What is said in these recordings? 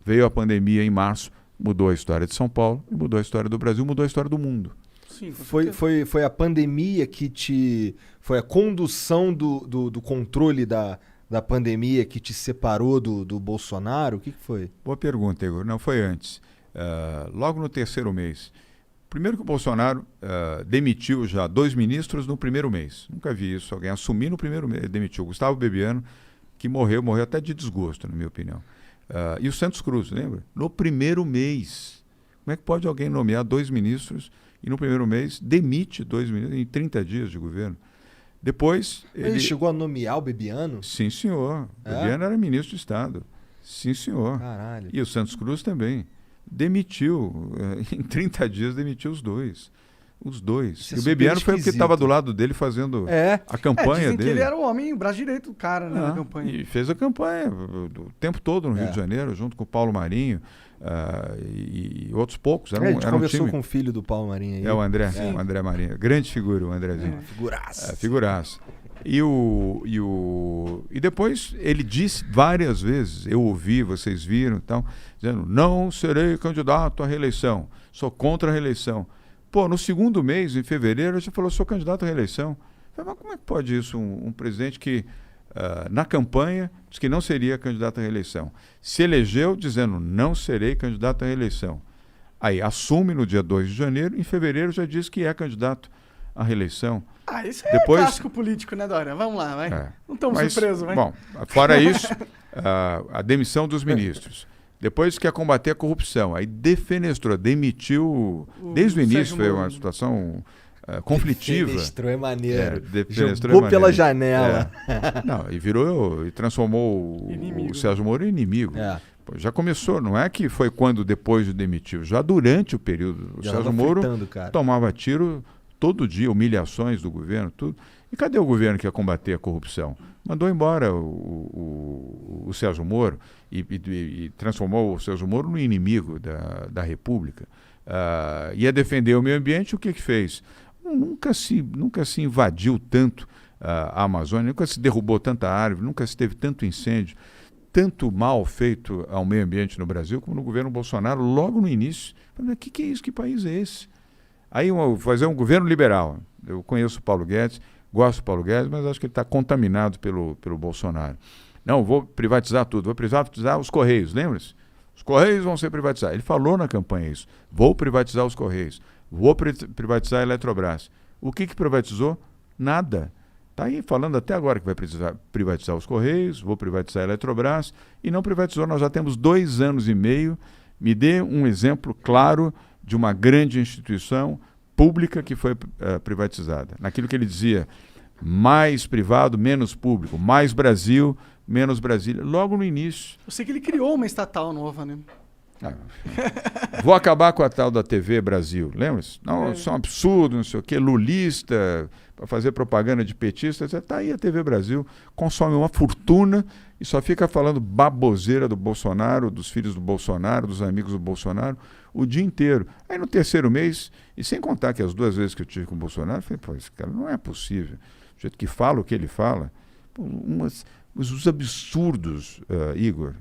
Veio a pandemia em março, mudou a história de São Paulo, mudou a história do Brasil, mudou a história do mundo. Sim, Foi a pandemia que te... Foi a condução do controle da pandemia que te separou do Bolsonaro? O que foi? Boa pergunta, Igor. Não, foi antes. Logo no terceiro mês. Primeiro que o Bolsonaro demitiu já 2 ministros no primeiro mês. Nunca vi isso. Alguém assumir no primeiro mês. Demitiu Gustavo Bebiano, que morreu até de desgosto, na minha opinião. E o Santos Cruz, lembra? No primeiro mês. Como é que pode alguém nomear 2 ministros e no primeiro mês demite 2 ministros em 30 dias de governo? Depois... Ele chegou a nomear o Bebiano? Sim, senhor. Bebiano era ministro de Estado. Sim, senhor. Caralho. E o Santos Cruz também. Demitiu. Em 30 dias demitiu os 2. Os 2. E o Bebiano foi o que estava do lado dele fazendo a campanha dizem dele. que ele era o homem, o braço direito do cara, né, na campanha. E fez a campanha o tempo todo no Rio de Janeiro, junto com o Paulo Marinho e outros poucos. A gente conversou com o filho do Paulo Marinho aí. O André, o André Marinho. Grande figura, o Andrezinho. Figuraça. Figuraça. E depois ele disse várias vezes, eu ouvi, vocês viram, então, dizendo, não serei candidato à reeleição, sou contra a reeleição. Pô, no segundo mês, em fevereiro, ele já falou, sou candidato à reeleição. Eu falei, mas como é que pode isso, um presidente que na campanha disse que não seria candidato à reeleição, se elegeu dizendo, não serei candidato à reeleição. Aí assume no dia 2 de janeiro, em fevereiro já diz que é candidato à reeleição. Isso é clássico político, né, Dória? Vamos lá, vai. Não estamos surpresos, vai. Bom, fora isso, a demissão dos ministros. Depois quer combater a corrupção. Aí defenestrou, demitiu... Desde o início foi uma situação conflitiva. Defenestrou é maneiro. Jogou pela janela. E transformou o Sérgio Moro em inimigo. Pô, já começou, não é que foi quando depois de demitiu, já durante o período. O Sérgio Moro tomava tiro todo dia, humilhações do governo, tudo. E cadê o governo que ia combater a corrupção? Mandou embora o Sérgio Moro e transformou o Sérgio Moro no inimigo da República. Ia defender o meio ambiente, o que fez? Nunca se invadiu tanto a Amazônia, nunca se derrubou tanta árvore, nunca se teve tanto incêndio, tanto mal feito ao meio ambiente no Brasil como no governo Bolsonaro, logo no início. O que é isso? Que país é esse? Aí fazer um governo liberal. Eu conheço o Paulo Guedes, gosto do Paulo Guedes, mas acho que ele está contaminado pelo Bolsonaro. Não, vou privatizar tudo, vou privatizar os Correios, lembra-se? Os Correios vão ser privatizados. Ele falou na campanha isso. Vou privatizar os Correios, vou privatizar a Eletrobras. O que privatizou? Nada. Está aí falando até agora que vai privatizar os Correios, vou privatizar a Eletrobras, e não privatizou. Nós já temos 2 anos e meio. Me dê um exemplo claro de uma grande instituição pública que foi privatizada. Naquilo que ele dizia, mais privado, menos público, mais Brasil, menos Brasília, logo no início. Eu sei que ele criou uma estatal nova, né? Vou acabar com a tal da TV Brasil, lembra-se? Não, isso é um absurdo, não sei o quê, lulista, para fazer propaganda de petista, está aí a TV Brasil, consome uma fortuna e só fica falando baboseira do Bolsonaro, dos filhos do Bolsonaro, dos amigos do Bolsonaro, o dia inteiro. Aí no terceiro mês, e sem contar que as 2 vezes que eu tive com o Bolsonaro, eu falei, pô, esse cara não é possível. O jeito que fala o que ele fala, pô, os absurdos, Igor,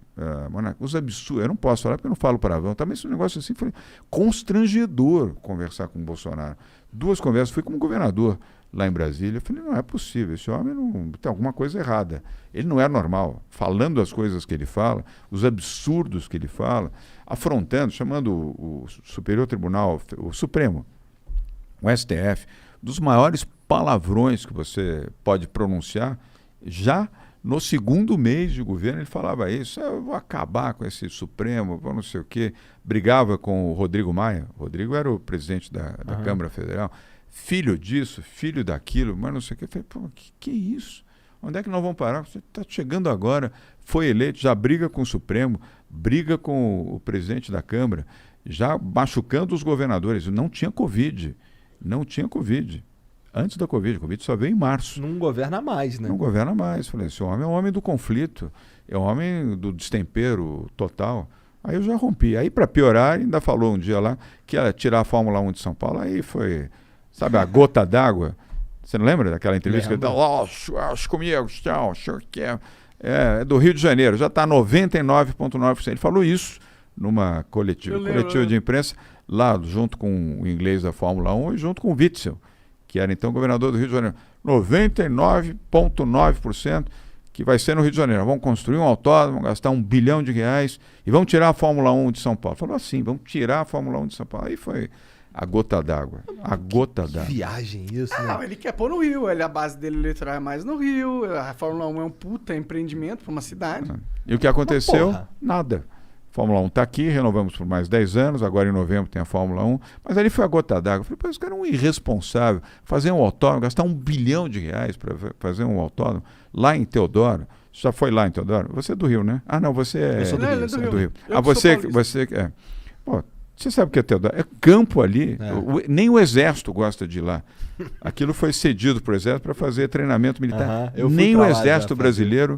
Monaco, os absurdos, eu não posso falar porque eu não falo palavrão, também esse negócio assim foi constrangedor conversar com o Bolsonaro. 2 conversas, fui como governador lá em Brasília, eu falei, não é possível, esse homem não tem alguma coisa errada, ele não é normal, falando as coisas que ele fala, os absurdos que ele fala, afrontando, chamando o Superior Tribunal, o Supremo, o STF, dos maiores palavrões que você pode pronunciar, já no segundo mês de governo ele falava isso, eu vou acabar com esse Supremo, vou não sei o quê, brigava com o Rodrigo Maia, o Rodrigo era o presidente da Câmara Federal, filho disso, filho daquilo, mas não sei o quê, eu falei, pô, que é isso? Onde é que nós vamos parar? Você está chegando agora, foi eleito, já briga com o Supremo, briga com o presidente da Câmara, já machucando os governadores, não tinha Covid, antes da Covid, a Covid só veio em março. Não governa mais, né? Não governa mais. Falei, esse homem é um homem do conflito, é um homem do destempero total. Aí eu já rompi. Aí, para piorar, ainda falou um dia lá que ia tirar a Fórmula 1 de São Paulo. Aí foi, sabe, a gota d'água. Você não lembra daquela entrevista que ele deu? Acho comigo, tchau, é do Rio de Janeiro, já está 99,9%. Ele falou isso numa coletiva de imprensa, lá junto com o inglês da Fórmula 1 e junto com o Witzel, que era então governador do Rio de Janeiro. 99,9% que vai ser no Rio de Janeiro. Vamos construir um autódromo, vamos gastar R$1 bilhão e vamos tirar a Fórmula 1 de São Paulo. Falou assim, vamos tirar a Fórmula 1 de São Paulo. Aí foi a gota d'água. A gota d'água. Viagem isso, né? Não, ele quer pôr no Rio. A base dele eleitoral é mais no Rio. A Fórmula 1 é um puta empreendimento para uma cidade. E o que aconteceu? Porra. Nada. A Fórmula 1 está aqui, renovamos por mais 10 anos, agora em novembro tem a Fórmula 1, mas ali foi a gota d'água. Eu falei, pô, esse cara é um irresponsável, fazer um autódromo, gastar R$1 bilhão para fazer um autódromo lá em Teodoro. Você já foi lá em Teodoro? Você é do Rio, né? Ah, não, você é, Eu sou do Rio, você é do Rio. Eu Ah, que sou você é. Pô, você sabe o que é Teodoro? É campo ali. Nem o Exército gosta de ir lá. Aquilo foi cedido para o Exército para fazer treinamento militar. Nem o Exército brasileiro.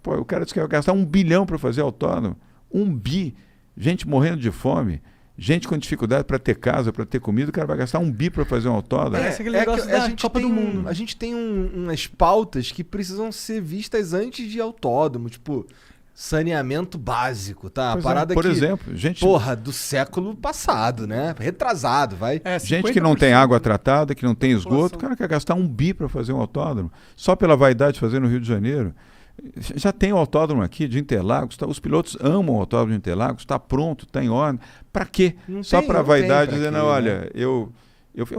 Pô, o cara disse que ia gastar R$1 bilhão para fazer autódromo. 1 bi. Gente morrendo de fome. Gente com dificuldade para ter casa, para ter comida. O cara vai gastar 1 bi para fazer um autódromo. Esse aquele negócio da Copa do Mundo. A gente tem umas pautas que precisam ser vistas antes de autódromo. Tipo, saneamento básico, tá? A parada por que, exemplo, gente... porra, do século passado, né? Retrasado, vai. Gente que não tem 50%. água tratada, que não tem esgoto, o cara quer gastar 1 bi para fazer um autódromo. Só pela vaidade de fazer no Rio de Janeiro. Já tem o autódromo aqui de Interlagos, os pilotos amam o autódromo de Interlagos, está pronto, está em ordem. Para quê? Só para vaidade, dizer, não, olha, né? é um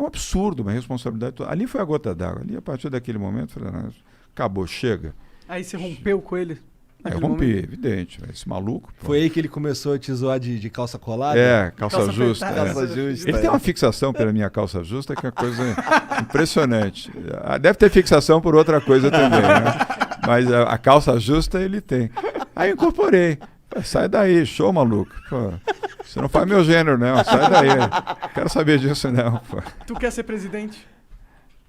absurdo, uma responsabilidade. Ali foi a gota d'água. Ali, a partir daquele momento, eu falei, não, acabou, chega. Aí você rompeu com ele? Eu rompi, evidente. Esse maluco. Pô. Foi aí que ele começou a te zoar de calça colada? Calça justa. Calça justa. Ele tem uma fixação pela minha calça justa que é uma coisa impressionante. Deve ter fixação por outra coisa também, né? Mas a calça justa ele tem. Aí eu incorporei. Sai daí, show, maluco. Pô, você não faz meu gênero, não. Sai daí. Não quero saber disso, não. Pô. Tu quer ser presidente?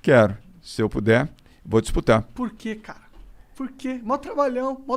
Quero. Se eu puder, vou disputar. Por quê, cara? Por quê? Mó trabalhão,